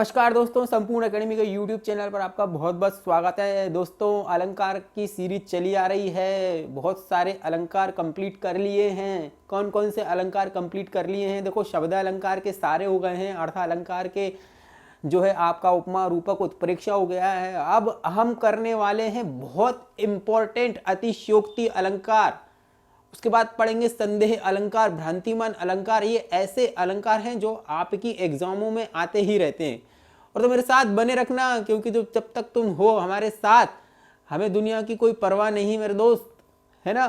नमस्कार दोस्तों, संपूर्ण एकेडमी के यूट्यूब चैनल पर आपका बहुत बहुत स्वागत है। दोस्तों, अलंकार की सीरीज चली आ रही है। बहुत सारे अलंकार कंप्लीट कर लिए हैं। कौन कौन से अलंकार कंप्लीट कर लिए हैं? देखो, शब्द अलंकार के सारे हो गए हैं। अर्थ अलंकार के जो है आपका उपमा रूपक उत्प्रेक्षा हो गया है। अब हम करने वाले हैं बहुत इंपॉर्टेंट अतिशयोक्ति अलंकार। उसके बाद पढ़ेंगे संदेह अलंकार, भ्रांतिमान अलंकार। ये ऐसे अलंकार हैं जो आपकी एग्जामों में आते ही रहते हैं। और तो मेरे साथ बने रखना, क्योंकि जब तक तुम हो हमारे साथ, हमें दुनिया की कोई परवाह नहीं मेरे दोस्त, है ना।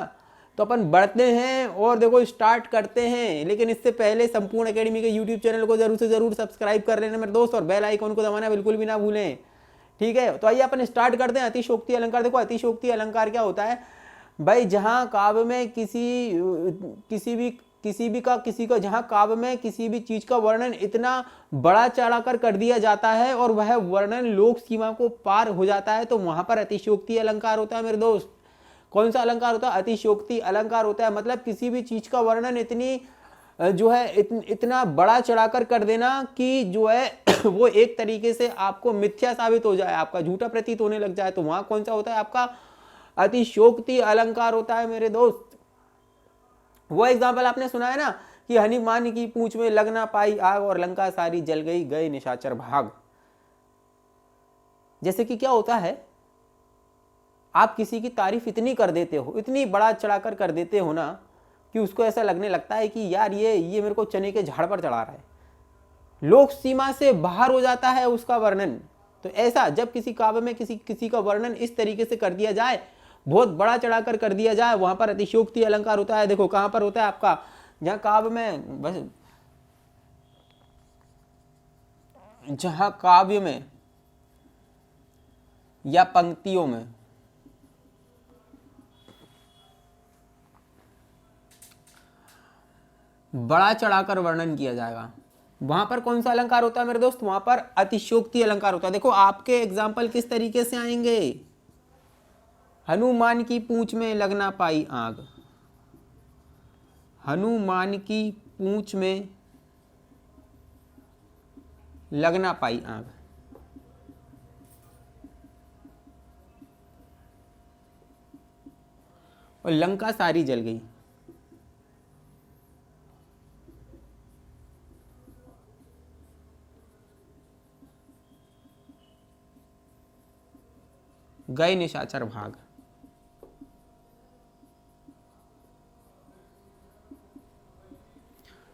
तो अपन बढ़ते हैं और देखो स्टार्ट करते हैं। लेकिन इससे पहले संपूर्ण एकेडमी के यूट्यूब चैनल को जरूर से जरूर सब्सक्राइब कर लेना मेरे दोस्त, और बेल आइकन को दबाना बिल्कुल भी ना भूलें। ठीक है, तो आइए अपन स्टार्ट करते हैं। अतिशयोक्ति अलंकार। देखो, अतिशयोक्ति अलंकार क्या होता है भाई? जहां काव्य में किसी का जहां काव्य में किसी भी चीज का वर्णन इतना बड़ा चढ़ाकर कर दिया जाता है और वह वर्णन लोक सीमा को पार हो जाता है, तो वहां पर अतिशयोक्ति अलंकार होता है मेरे दोस्त। कौन सा अलंकार होता है? अतिशयोक्ति अलंकार होता है। मतलब किसी भी चीज का वर्णन इतना बड़ा चढ़ाकर कर देना कि जो है वो एक तरीके से आपको मिथ्या साबित हो जाए, आपका झूठा प्रतीत होने लग जाए, तो वहां कौन सा होता है? आपका अतिशयोक्ति अलंकार होता है मेरे दोस्त। वो एग्जाम्पल आपने सुना है ना कि हनुमान की पूंछ में लग ना पाई आग और लंका सारी जल गई, गए निशाचर भाग। जैसे कि क्या होता है, आप किसी की तारीफ इतनी कर देते हो, इतनी बड़ा चढ़ाकर कर देते हो ना, कि उसको ऐसा लगने लगता है कि यार ये मेरे को चने के झाड़ पर चढ़ा रहा है, लोक सीमा से बाहर हो जाता है उसका वर्णन। तो ऐसा जब किसी काव्य में किसी का वर्णन इस तरीके से कर दिया जाए, बहुत बड़ा चढ़ाकर कर दिया जाए, वहां पर अतिशयोक्ति अलंकार होता है। देखो कहां पर होता है आपका? जहां काव्य में, बस जहां काव्य में या पंक्तियों में बड़ा चढ़ाकर वर्णन किया जाएगा, वहां पर कौन सा अलंकार होता है मेरे दोस्त? वहां पर अतिशयोक्ति अलंकार होता है। देखो आपके एग्जाम्पल किस तरीके से आएंगे? हनुमान की पूंछ में लग ना पाई आग, हनुमान की पूंछ में लग ना पाई आग, और लंका सारी जल गई। गए निशाचर भाग।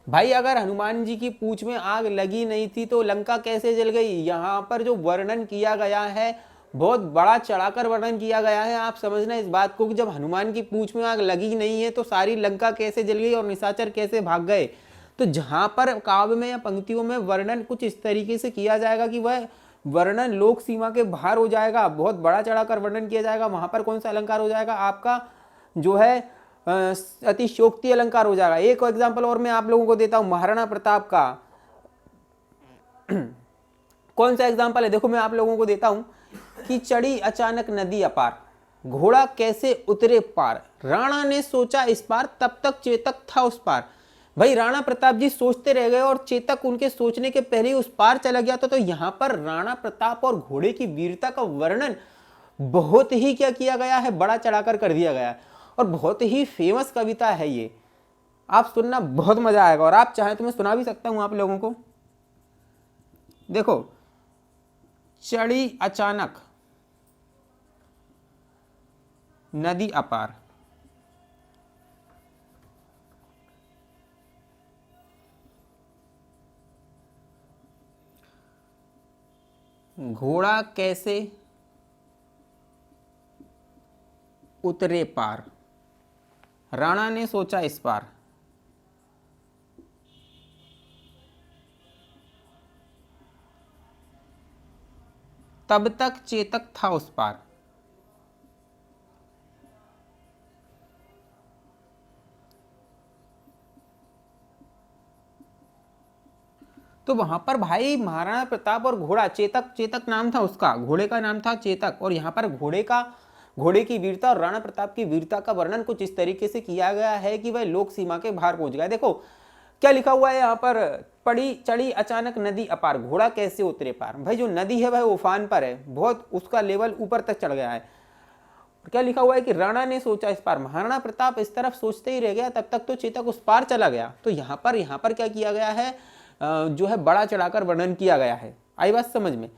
भाई अगर हनुमान जी की पूंछ में आग लगी नहीं थी तो लंका कैसे जल गई? यहां पर जो वर्णन किया गया है, बहुत बड़ा चढ़ाकर वर्णन किया गया है। आप समझना इस बात को कि जब हनुमान की पूंछ में आग लगी नहीं है तो सारी लंका कैसे जल गई और निशाचर कैसे भाग गए? तो जहां पर काव्य में या पंक्तियों में वर्णन कुछ इस तरीके से किया जाएगा कि वह वर्णन लोक सीमा के बाहर हो जाएगा, बहुत बड़ा चढ़ाकर वर्णन किया जाएगा, वहां पर कौन सा अलंकार हो जाएगा? आपका जो है अतिशयोक्ति अलंकार हो जाएगा। एक एग्जांपल और मैं आप लोगों को देता हूं, महाराणा प्रताप का। कौन सा एग्जांपल है? देखो मैं आप लोगों को देता हूं कि चढ़ी अचानक नदी अपार, घोड़ा कैसे उतरे पार, राणा ने सोचा इस पार, तब तक चेतक था उस पार। भाई राणा प्रताप जी सोचते रह गए और चेतक उनके सोचने के पहले उस पार चला गया। तो यहां पर राणा प्रताप और घोड़े की वीरता का वर्णन बहुत ही क्या किया गया है? बड़ा चढ़ाकर कर दिया गया है। और बहुत ही फेमस कविता है ये, आप सुनना बहुत मजा आएगा। और आप चाहें तो मैं सुना भी सकता हूं आप लोगों को। देखो, चढ़ी अचानक नदी अपार, घोड़ा कैसे उतरे पार, राणा ने सोचा इस पार। तब तक चेतक था उस पार। तो वहां पर भाई महाराणा प्रताप और घोड़ा, चेतक नाम था उसका, घोड़े का नाम था चेतक। और यहाँ पर घोड़े की वीरता और राणा प्रताप की वीरता का वर्णन कुछ इस तरीके से किया गया है कि वह लोक सीमा के बाहर पहुंच गया। देखो क्या लिखा हुआ है यहाँ पर, पड़ी चढ़ी अचानक नदी अपार, घोड़ा कैसे उतरे पार। भाई जो नदी है वह उफान पर है, बहुत उसका लेवल ऊपर तक चढ़ गया है। क्या लिखा हुआ है कि राणा ने सोचा इस पार, महाराणा प्रताप इस तरफ सोचते ही रह गया, तब तक तो चेतक उस पार चला गया। तो यहाँ पर क्या किया गया है, जो है बड़ा चढ़ाकर वर्णन किया गया है। आई बात समझ में।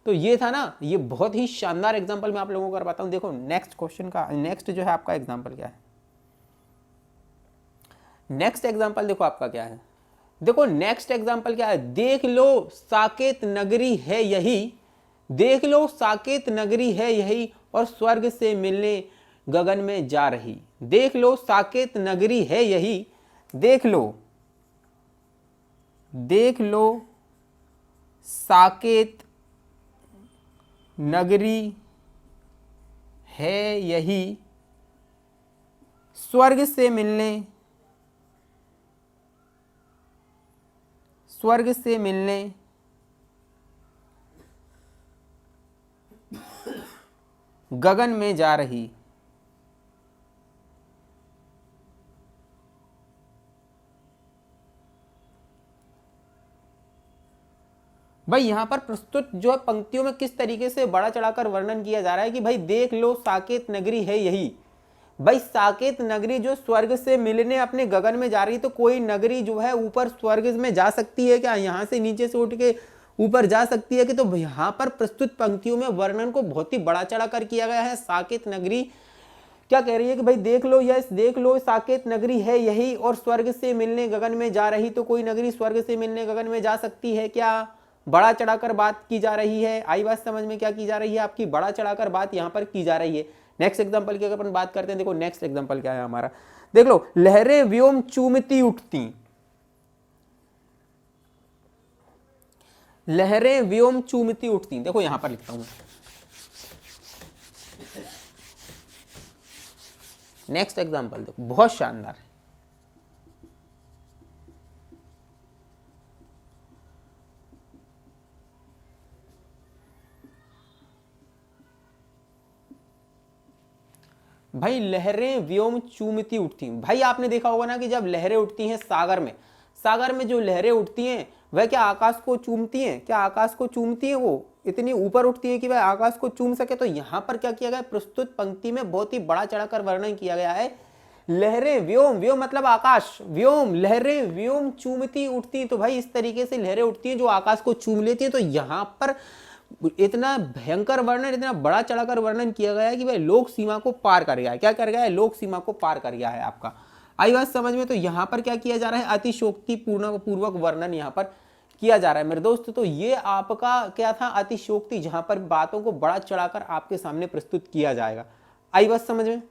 तो ये था ना, ये बहुत ही शानदार एग्जाम्पल मैं आप लोगों को करवाता हूँ। देखो नेक्स्ट क्वेश्चन का नेक्स्ट जो है आपका एग्जाम्पल क्या है, नेक्स्ट एग्जाम्पल देखो आपका क्या है। देखो नेक्स्ट एग्जाम्पल क्या है, देख लो साकेत नगरी है यही, देख लो साकेत नगरी है यही, और स्वर्ग से मिलने गगन में जा रही। देख लो साकेत नगरी है यही, देख लो साकेत नगरी है यही, स्वर्ग से मिलने गगन में जा रही। भाई यहां पर प्रस्तुत जो है पंक्तियों में किस तरीके से बड़ा चढ़ाकर वर्णन किया जा रहा है कि भाई देख लो साकेत नगरी है यही। भाई साकेत नगरी जो स्वर्ग से मिलने अपने गगन में जा रही, तो कोई नगरी जो है ऊपर स्वर्ग में जा सकती है क्या, यहां से नीचे से उठ के ऊपर जा सकती है कि। तो यहाँ पर प्रस्तुत पंक्तियों में वर्णन को बहुत ही बड़ा चढ़ाकर किया गया है। साकेत नगरी क्या कह रही है कि भाई देख लो, यस देख लो साकेत नगरी है यही, और स्वर्ग से मिलने गगन में जा रही। तो कोई नगरी स्वर्ग से मिलने गगन में जा सकती है क्या, बड़ा चढ़ाकर बात की जा रही है। आई बात समझ में, क्या की जा रही है आपकी, बड़ा चढ़ाकर बात यहाँ पर की जा रही है। नेक्स्ट एग्जाम्पल की अगर अपन बात करते हैं, देखो नेक्स्ट एग्जाम्पल क्या है हमारा, देख लो, लहरें व्योम चूमती उठती, लहरें व्योम चूमती उठती। देखो यहां पर लिखता हूं, नेक्स्ट एग्जांपल देखो बहुत शानदार है। भाई लहरें व्योम चूमती उठती। भाई आपने देखा होगा ना कि जब लहरें उठती हैं सागर में जो लहरें उठती हैं वह क्या आकाश को चूमती हैं, क्या आकाश को चूमती हैं, वो इतनी ऊपर उठती है कि वह आकाश को चूम सके। तो यहां पर क्या किया गया, प्रस्तुत पंक्ति में बहुत ही बड़ा चढ़ाकर वर्णन किया गया है। लहरें व्योम, व्योम मतलब आकाश, व्योम लहरें व्योम चूमती उठती। तो भाई इस तरीके से लहरें उठती हैं जो आकाश को चूम लेती हैं। तो यहां पर इतना भयंकर वर्णन, इतना बड़ा चढ़ाकर वर्णन किया गया है कि भाई लोक सीमा को पार कर गया है। क्या कर गया है, लोक सीमा को पार कर गया है आपका। आई बात समझ में। तो यहां पर क्या किया जा रहा है, अतिशोक्ति पूर्वक वर्णन यहां पर किया जा रहा है मेरे दोस्त। तो ये आपका क्या था, अतिशोक्ति, जहां पर बातों को बड़ा चढ़ाकर आपके सामने प्रस्तुत किया जाएगा। आई बात समझ में।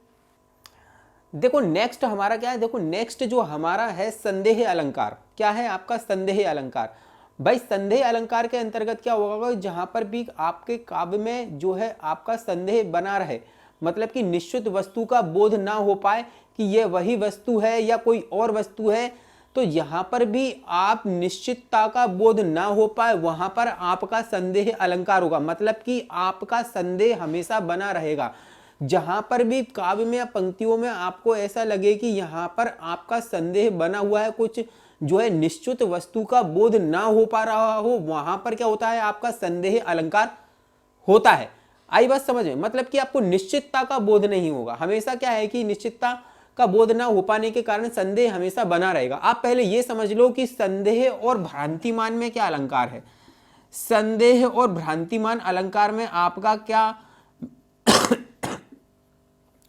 देखो नेक्स्ट हमारा क्या है, देखो नेक्स्ट जो हमारा है संदेह अलंकार। क्या है आपका संदेह अलंकार। भाई संदेह अलंकार के अंतर्गत क्या होगा, जहां पर भी आपके काव्य में जो है आपका संदेह बना रहे, मतलब कि निश्चित वस्तु का बोध ना हो पाए कि यह वही वस्तु है या कोई और वस्तु है। तो यहां पर भी आप निश्चितता का बोध ना हो पाए, वहां पर आपका संदेह अलंकार होगा। मतलब कि आपका संदेह हमेशा बना रहेगा। जहां पर भी काव्य में या पंक्तियों में आपको ऐसा लगे कि यहां पर आपका संदेह बना हुआ है, कुछ जो है निश्चित वस्तु का बोध ना हो पा रहा हो, वहां पर क्या होता है, आपका संदेह अलंकार होता है। आई बात समझ में। मतलब कि आपको निश्चितता का बोध नहीं होगा, हमेशा क्या है कि निश्चितता का बोध ना हो पाने के कारण संदेह हमेशा बना रहेगा। आप पहले यह समझ लो कि संदेह और भ्रांतिमान में क्या अलंकार है। संदेह और भ्रांतिमान अलंकार में आपका क्या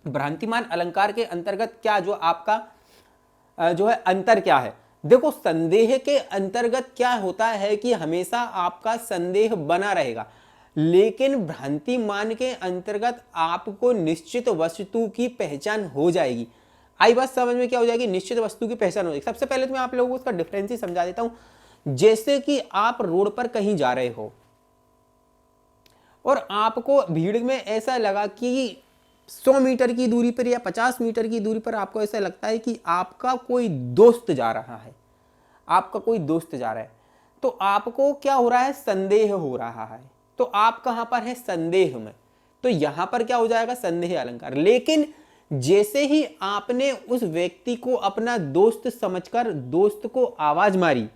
भ्रांतिमान अलंकार के अंतर्गत क्या जो आपका जो है अंतर क्या है। देखो संदेह के अंतर्गत क्या होता है कि हमेशा आपका संदेह बना रहेगा, लेकिन भ्रांतिमान के अंतर्गत आपको निश्चित वस्तु की पहचान हो जाएगी। आई बात समझ में, क्या हो जाएगी, निश्चित वस्तु की पहचान हो जाएगी। सबसे पहले तो मैं आप लोगों को उसका डिफरेंस ही समझा देता हूं। जैसे कि आप रोड पर कहीं जा रहे हो और आपको भीड़ में ऐसा लगा कि 100 मीटर की दूरी पर या 50 मीटर की दूरी पर आपको ऐसा लगता है कि आपका कोई दोस्त जा रहा है, आपका कोई दोस्त जा रहा है। तो आपको क्या हो रहा है, संदेह हो रहा है। तो आप कहां पर है, संदेह में। तो यहां पर क्या हो जाएगा, संदेह अलंकार। लेकिन जैसे ही आपने उस व्यक्ति को अपना दोस्त समझकर दोस्त को आवाज मारी,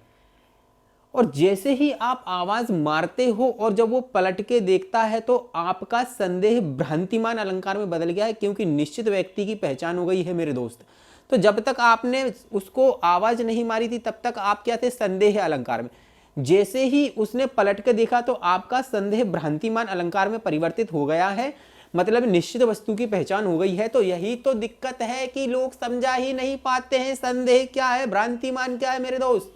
और जैसे ही आप आवाज मारते हो और जब वो पलट के देखता है तो आपका संदेह भ्रांतिमान अलंकार में बदल गया है, क्योंकि निश्चित व्यक्ति की पहचान हो गई है मेरे दोस्त। तो जब तक आपने उसको आवाज नहीं मारी थी तब तक आप क्या थे, संदेह अलंकार में। जैसे ही उसने पलट के देखा तो आपका संदेह भ्रांतिमान अलंकार में परिवर्तित हो गया है, मतलब निश्चित वस्तु की पहचान हो गई है। तो यही तो दिक्कत है कि लोग समझा ही नहीं पाते हैं संदेह क्या है, भ्रांतिमान क्या है मेरे दोस्त।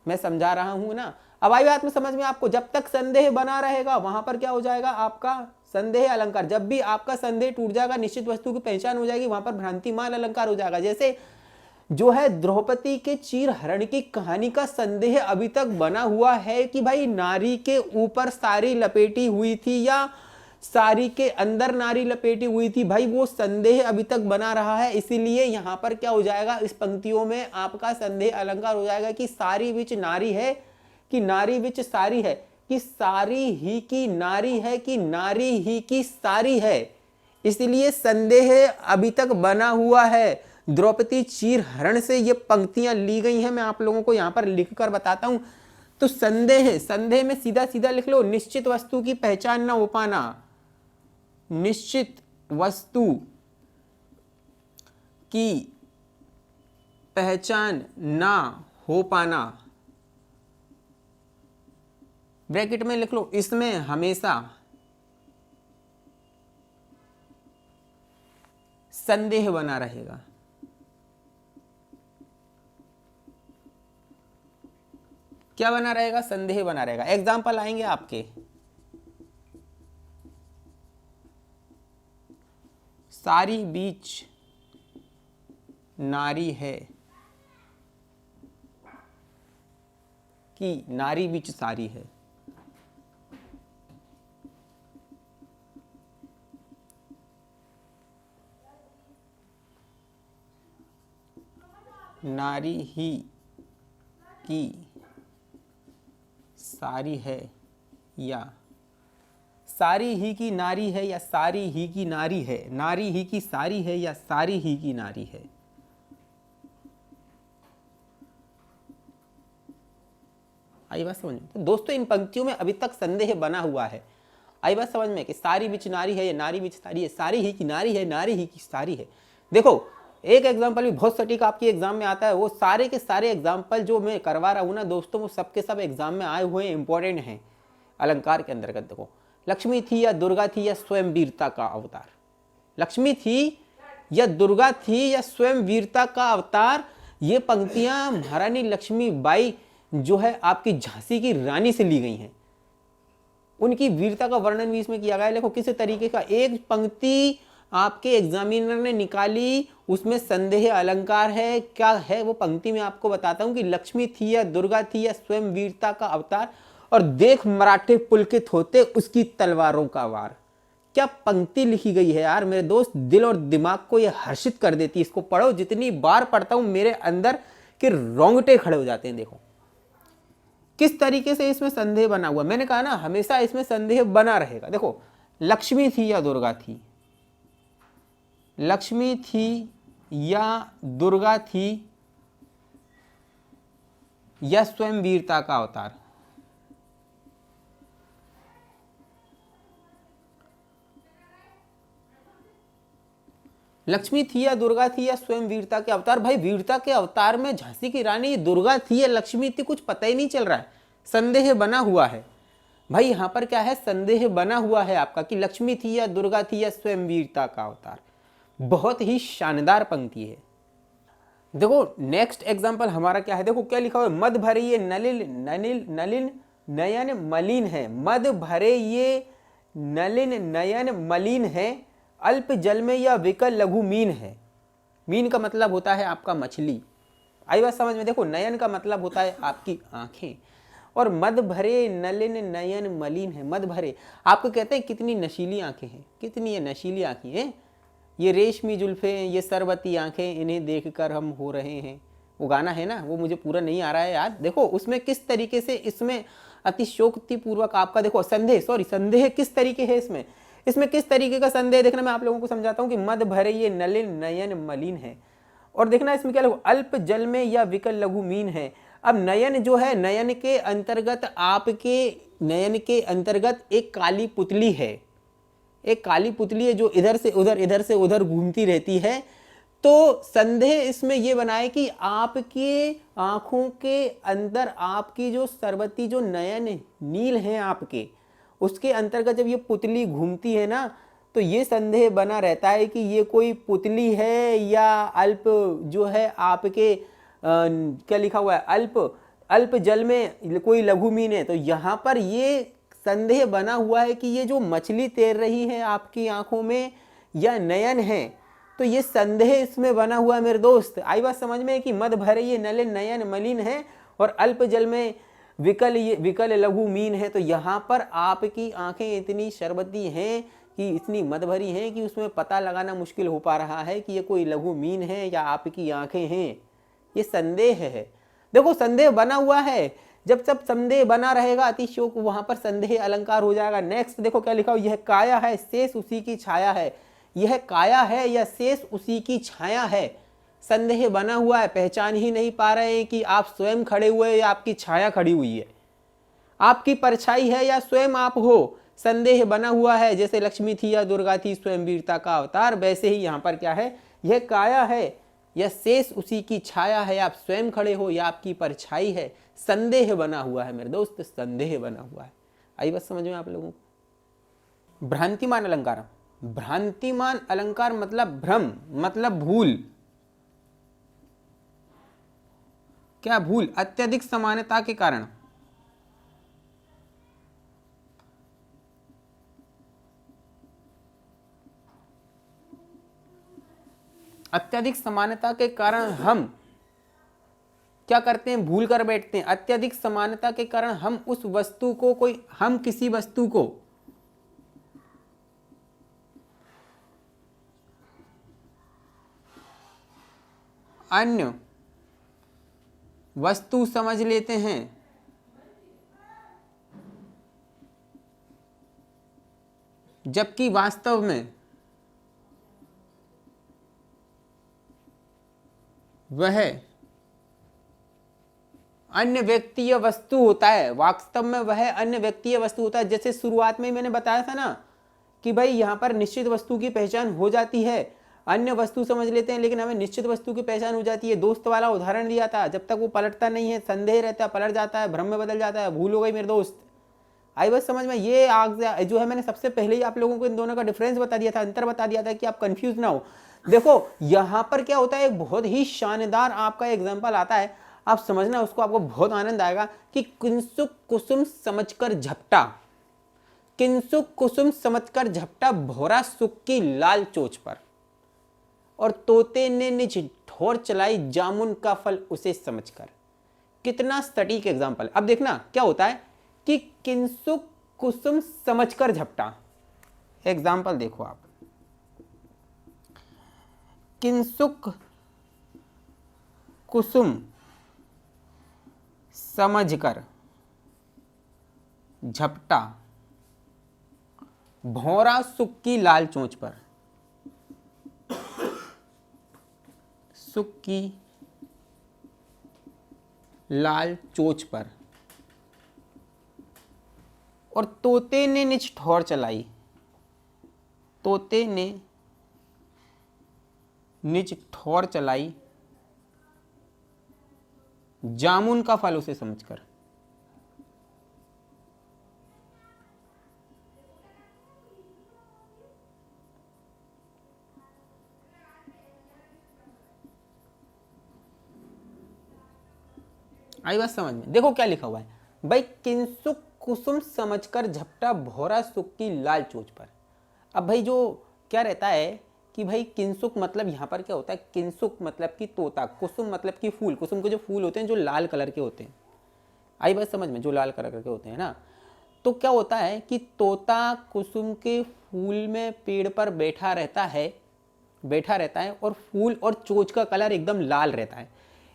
मैं समझा रहा हूं ना। अब आई बात में समझ में आपको। जब तक संदेह बना रहेगा वहां पर क्या हो जाएगा, आपका संदेह अलंकार। जब भी आपका संदेह टूट जाएगा, निश्चित वस्तु की पहचान हो जाएगी, वहां पर भ्रांतिमान अलंकार हो जाएगा। जैसे जो है द्रौपदी के चीर हरण की कहानी का संदेह अभी तक बना हुआ है कि भाई नारी के ऊपर साड़ी लपेटी हुई थी या साड़ी के अंदर नारी लपेटी हुई थी, भाई वो संदेह अभी तक बना रहा है। इसीलिए यहां पर क्या हो जाएगा, इस पंक्तियों में आपका संदेह अलंकार हो जाएगा कि सारी विच नारी है कि नारी विच सारी है, कि सारी ही की नारी है कि नारी ही की सारी है। इसलिए संदेह अभी तक बना हुआ है। द्रौपदी चीर हरण से ये पंक्तियां ली गई हैं, मैं आप लोगों को यहां पर लिख कर बताता हूं। तो संदेह, संदेह में सीधा सीधा लिख लो, निश्चित वस्तु की पहचान न हो पाना, निश्चित वस्तु की पहचान ना हो पाना। ब्रैकेट में लिख लो, इसमें हमेशा संदेह बना रहेगा। क्या बना रहेगा, संदेह बना रहेगा। एग्जाम्पल आएंगे आपके, सारी बीच नारी है कि नारी बीच सारी है। नारी ही की सारी है या सारी ही की नारी है या सारी ही की नारी है, नारी ही की सारी है या सारी ही की नारी है। आई बात समझ में। तो दोस्तों इन पंक्तियों में अभी तक संदेह बना हुआ है। आई बात समझ में कि सारी बिच नारी है या नारी बिच सारी है, सारी ही की नारी है, नारी ही की सारी है। देखो एक एग्जाम्पल भी बहुत सटीक आपकी एग्जाम में आता है, वो सारे के सारे एग्जाम्पल जो मैं करवा रहा हूँ ना दोस्तों, वो सबके सब एग्जाम में आए हुए इंपॉर्टेंट हैं अलंकार के अंतर्गत। देखो, लक्ष्मी थी या दुर्गा थी या स्वयं वीरता का अवतार, लक्ष्मी थी या दुर्गा थी या स्वयं वीरता का अवतार। ये पंक्तियां महारानी लक्ष्मीबाई जो है आपकी झांसी की रानी से ली गई हैं, उनकी वीरता का वर्णन भी इसमें किया गया है। देखो किस तरीके का, एक पंक्ति आपके एग्जामिनर ने निकाली, उसमें संदेह अलंकार है। क्या है वो पंक्ति में आपको बताता हूं कि लक्ष्मी थी या दुर्गा थी या स्वयं वीरता का अवतार, और देख मराठे पुलकित होते उसकी तलवारों का वार। क्या पंक्ति लिखी गई है यार मेरे दोस्त, दिल और दिमाग को ये हर्षित कर देती है। इसको पढ़ो, जितनी बार पढ़ता हूं मेरे अंदर के रोंगटे खड़े हो जाते हैं। देखो किस तरीके से इसमें संदेह बना हुआ। मैंने कहा ना हमेशा इसमें संदेह बना रहेगा। देखो, लक्ष्मी थी या दुर्गा थी, लक्ष्मी थी या दुर्गा थी या स्वयं वीरता का अवतार। लक्ष्मी थी या दुर्गा थी या स्वयं वीरता के अवतार। भाई वीरता के अवतार में झांसी की रानी दुर्गा थी या लक्ष्मी थी, कुछ पता ही नहीं चल रहा है, संदेह बना हुआ है। भाई यहां पर क्या है, संदेह बना हुआ है आपका कि लक्ष्मी थी या दुर्गा थी या स्वयं वीरता का अवतार। बहुत ही शानदार पंक्ति है। देखो नेक्स्ट एग्जांपल हमारा क्या है, देखो क्या लिखा हुआ है, मद भरे ये नलिन नयन मलिन है। मद भरे ये नलिन नयन मलिन है, अल्प जल में या विकल लघु मीन है। मीन का मतलब होता है आपका मछली। आई बात समझ में। देखो नयन का मतलब होता है आपकी आंखें, और मद भरे नलिन नयन मलिन है। मद भरे आपको कहते हैं कितनी नशीली आंखें हैं, कितनी ये नशीली आंखें हैं, ये रेशमी जुल्फें, ये सरबती आंखें, इन्हें देखकर हम हो रहे हैं। वो गाना है ना, वो मुझे पूरा नहीं आ रहा है याद। देखो उसमें किस तरीके से इसमें अतिशोक्ति पूर्वक आपका देखो संदेह किस तरीके है इसमें। इसमें किस तरीके का संदेह देखना, मैं आप लोगों को समझाता हूँ कि मद भरे ये नलिन नयन मलिन है। और देखना इसमें क्या लघु अल्प जल में या विकल लघु मीन है। अब नयन जो है, नयन के अंतर्गत आपके नयन के अंतर्गत एक काली पुतली है, एक काली पुतली है जो इधर से उधर घूमती रहती है। तो संदेह इसमें यह बनाए कि आपके आंखों के अंदर आपकी जो सरबती जो नयन नील है आपके, उसके अंतर्गत जब ये पुतली घूमती है ना, तो ये संदेह बना रहता है कि ये कोई पुतली है या अल्प जो है आपके क्या लिखा हुआ है, अल्प जल में कोई लघु मीन है। तो यहाँ पर ये संदेह बना हुआ है कि ये जो मछली तैर रही है आपकी आंखों में या नयन है, तो ये संदेह इसमें बना हुआ है मेरे दोस्त। आई बात समझ में कि मद भरे ये नलिन नयन मलिन है और अल्प जल में विकल लघु मीन है। तो यहाँ पर आपकी आंखें इतनी शरबती हैं कि इतनी मद भरी हैं कि उसमें पता लगाना मुश्किल हो पा रहा है कि ये कोई लघु मीन है या आपकी आंखें हैं। ये संदेह है। देखो संदेह बना हुआ है, जब सब संदेह बना रहेगा अतिशयोक वहां पर संदेह अलंकार हो जाएगा। नेक्स्ट देखो क्या लिखा हो, यह काया है शेष उसी की छाया है। यह काया है या शेष उसी की छाया है। संदेह बना हुआ है, पहचान ही नहीं पा रहे हैं कि आप स्वयं खड़े हुए या आपकी छाया खड़ी हुई है, आपकी परछाई है या स्वयं आप हो। संदेह बना हुआ है, जैसे लक्ष्मी थी या दुर्गा थी स्वयं वीरता का अवतार, वैसे ही यहाँ पर क्या है, यह काया है या शेष उसी की छाया है। आप स्वयं खड़े हो या आपकी परछाई है। संदेह बना हुआ है मेरे दोस्त, संदेह बना हुआ है। आई बस समझ में आप लोगों को। भ्रांतिमान अलंकार, भ्रांतिमान अलंकार मतलब भ्रम, मतलब भूल। क्या भूल? अत्यधिक समानता के कारण। अत्यधिक समानता के कारण हम क्या करते हैं, भूल कर बैठते हैं। अत्यधिक समानता के कारण हम उस वस्तु को हम किसी वस्तु को अन्य वस्तु समझ लेते हैं, जबकि वास्तव में वह अन्य व्यक्ति या वस्तु होता है। वास्तव में वह अन्य व्यक्ति या वस्तु होता है। जैसे शुरुआत में ही मैंने बताया था ना कि भाई यहाँ पर निश्चित वस्तु की पहचान हो जाती है, अन्य वस्तु समझ लेते हैं लेकिन हमें निश्चित वस्तु की पहचान हो जाती है। दोस्त वाला उदाहरण दिया था, जब तक वो पलटता नहीं है संदेह रहता है, पलट जाता है, भ्रम में बदल जाता है, भूल हो गई मेरे दोस्त। आई बस समझ में। ये आग जो है मैंने सबसे पहले ही आप लोगों को इन दोनों का डिफरेंस बता दिया था, अंतर बता दिया था कि आप कंफ्यूज ना हो। देखो यहाँ पर क्या होता है, एक बहुत ही शानदार आपका एग्जाम्पल आता है, आप समझना उसको, आपको बहुत आनंद आएगा कि किंसुक कुसुम समझकर झपटा, किंसुक कुसुम समझकर झपटा भौरा सुख की लाल चोच पर, और तोते ने निज ठोर चलाई जामुन का फल उसे समझकर। कितना सटीक एग्जाम्पल। अब देखना क्या होता है कि किंसुक कुसुम समझकर झपटा। एग्जाम्पल देखो आप, किंसुक कुसुम समझकर झपटा भौरा सुख की लाल चोंच पर। सुख की लाल चोच पर, और तोते ने निज ठौर चलाई, तोते ने निज ठौर चलाई जामुन का फल उसे समझकर। आई बात समझ में। देखो क्या लिखा हुआ है भाई, किंसुक कुसुम समझकर झपटा भौरा सुख की लाल चोच पर। अब भाई जो क्या रहता है कि भाई किंसुक मतलब यहाँ पर क्या होता है, किंसुक मतलब कि तोता, कुसुम मतलब कि फूल। कुसुम के जो फूल होते हैं जो लाल कलर के होते हैं, आई बात समझ में, जो लाल कलर के होते हैं ना। तो क्या होता है कि तोता कुसुम के फूल में पेड़ पर बैठा रहता है और फूल और चोच का कलर एकदम लाल रहता है,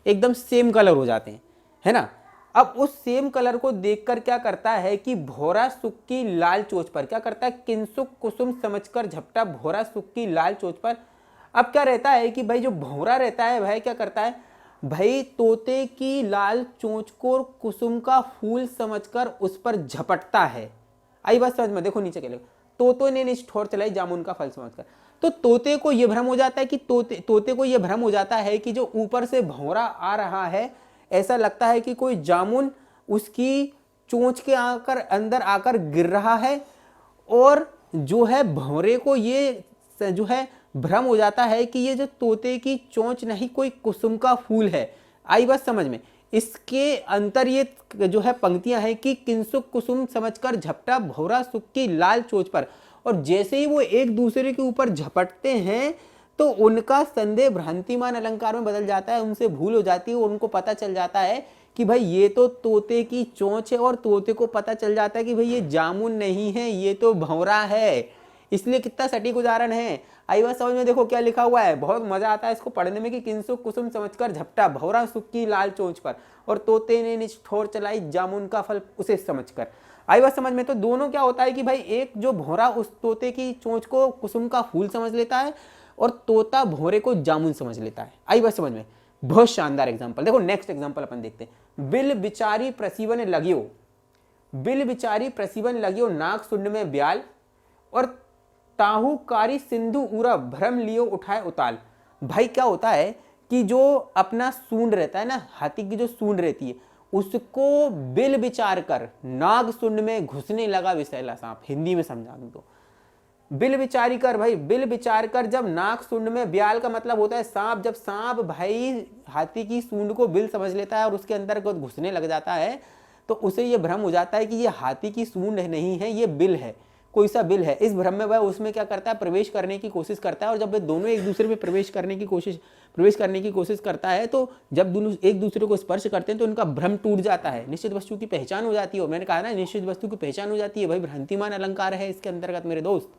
एकदम सेम कलर हो जाते हैं, है ना। अब उस सेम कलर को देखकर क्या करता है कि भौरा सुख की लाल चोंच पर क्या करता है, किंसुक कुसुम समझकर झपटा भौरा सुख की लाल चोंच पर। अब क्या रहता है कि भाई जो भौरा रहता है भाई क्या करता है, भाई तोते की लाल चोंच को कुसुम का फूल समझकर उस पर झपटता है। आई बात समझ में, देखो नीचे के लिए, तोतों ने निष्ठोर चलाई जामुन का फल समझकर। तो तोते को यह भ्रम हो जाता है कि तोते को यह भ्रम हो जाता है कि जो ऊपर से भौरा आ रहा है, ऐसा लगता है कि कोई जामुन उसकी चोंच के आकर अंदर आकर गिर रहा है, और जो है भौरे को ये जो है भ्रम हो जाता है कि ये जो तोते की चोंच नहीं कोई कुसुम का फूल है। आई बात समझ में। इसके अंतर ये जो है पंक्तियां हैं कि किंसुक कुसुम समझकर झपटा भौरा सुख की लाल चोंच पर, और जैसे ही वो एक दूसरे के ऊपर झपटते हैं तो उनका संदेह भ्रांतिमान अलंकार में बदल जाता है, उनसे भूल हो जाती है और उनको पता चल जाता है कि भाई ये तो तोते की चोंच है, और तोते को पता चल जाता है कि भाई ये जामुन नहीं है, ये तो भंवरा है। इसलिए कितना सटीक उदाहरण है। आई बात समझ में। देखो क्या लिखा हुआ है, बहुत मजा आता है इसको पढ़ने में कि किंसुक कुसुम समझकर झपटा भौरा सुख की लाल चोंच पर, और तोते ने निष्ठोर चलाई जामुन का फल उसे समझकर। आई बात समझ में। तो दोनों क्या होता है कि भाई एक जो भौरा उस तोते की चोंच को कुसुम का फूल समझ लेता है, और तोता भौरे को जामुन समझ लेता है। आई बात समझ में। बहुत शानदार एग्जांपल। देखो नेक्स्ट एग्जांपल अपन देखते हैं। बिल बिचारी प्रसीवन लगियो, बिल बिचारी प्रसीवन लगियो नाग सुंड में ब्याल, और ताहुकारी सिंधु उरा भ्रम लियो उठाए उताल। भाई क्या होता है कि जो अपना सूंड रहता है ना, हाथी की जो सूंड रहती है, उसको बिल विचार कर नाग सुंड में घुसने लगा विषैला सांप। हिंदी में समझा दूं तो बिल विचारी कर, भाई बिल विचार कर जब नाग सुंड में, ब्याल का मतलब होता है सांप। जब सांप भाई हाथी की सूंड को बिल समझ लेता है और उसके अंदर घुसने लग जाता है, तो उसे यह भ्रम हो जाता है कि ये हाथी की सूंड नहीं है, ये बिल है, कोई सा बिल है। इस भ्रम में वह उसमें क्या करता है, प्रवेश करने की कोशिश करता है, और जब वे दोनों एक दूसरे में प्रवेश करने की कोशिश करता है, तो जब दोनों एक दूसरे को स्पर्श करते हैं तो उनका भ्रम टूट जाता है, निश्चित वस्तु की पहचान हो जाती है। मैंने कहा ना निश्चित वस्तु की पहचान हो जाती है, भाई भ्रांतिमान अलंकार है इसके अंतर्गत मेरे दोस्त।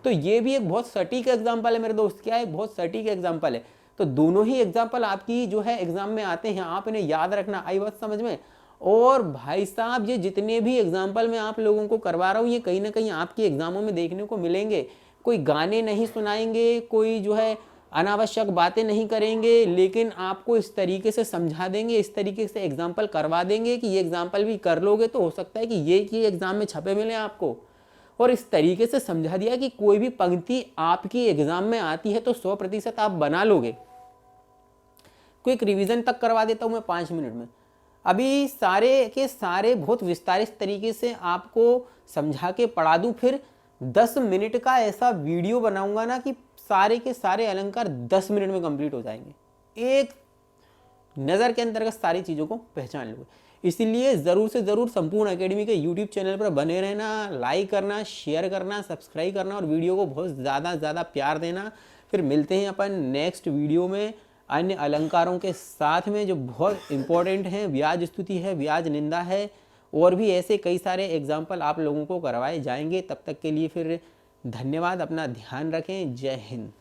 तो ये भी एक बहुत सटीक एग्जाम्पल है मेरे दोस्त। क्या है, बहुत सटीक एग्जाम्पल है। तो दोनों ही एग्जाम्पल आपकी जो है एग्जाम में आते हैं, आप इन्हें याद रखना। आई बात समझ में। और भाई साहब ये जितने भी एग्जाम्पल मैं आप लोगों को करवा रहा हूँ, ये कहीं ना कहीं आपके एग्जामों में देखने को मिलेंगे। कोई गाने नहीं सुनाएंगे, कोई जो है अनावश्यक बातें नहीं करेंगे, लेकिन आपको इस तरीके से समझा देंगे, इस तरीके से एग्जाम्पल करवा देंगे कि ये एग्जाम्पल भी कर लोगे तो हो सकता है कि ये एग्जाम में छपे मिले आपको। और इस तरीके से समझा दिया कि कोई भी पंक्ति आपकी एग्जाम में आती है तो 100% आप बना लोगे। क्विक रिवीजन तक करवा देता हूं मैं 5 मिनट में। अभी सारे के सारे बहुत विस्तारित तरीके से आपको समझा के पढ़ा दूं, फिर 10 मिनट का ऐसा वीडियो बनाऊंगा ना कि सारे के सारे अलंकार 10 मिनट में कंप्लीट हो जाएंगे। एक नज़र के अंतर्गत सारी चीज़ों को पहचान लोगे। इसलिए ज़रूर से ज़रूर संपूर्ण एकेडमी के यूट्यूब चैनल पर बने रहना, लाइक करना, शेयर करना, सब्सक्राइब करना, और वीडियो को बहुत ज़्यादा प्यार देना। फिर मिलते हैं अपन नेक्स्ट वीडियो में अन्य अलंकारों के साथ में जो बहुत इंपॉर्टेंट हैं। व्याज स्तुति है, व्याज निंदा है, और भी ऐसे कई सारे एग्जाम्पल आप लोगों को करवाए जाएंगे। तब तक के लिए फिर धन्यवाद, अपना ध्यान रखें। जय हिंद।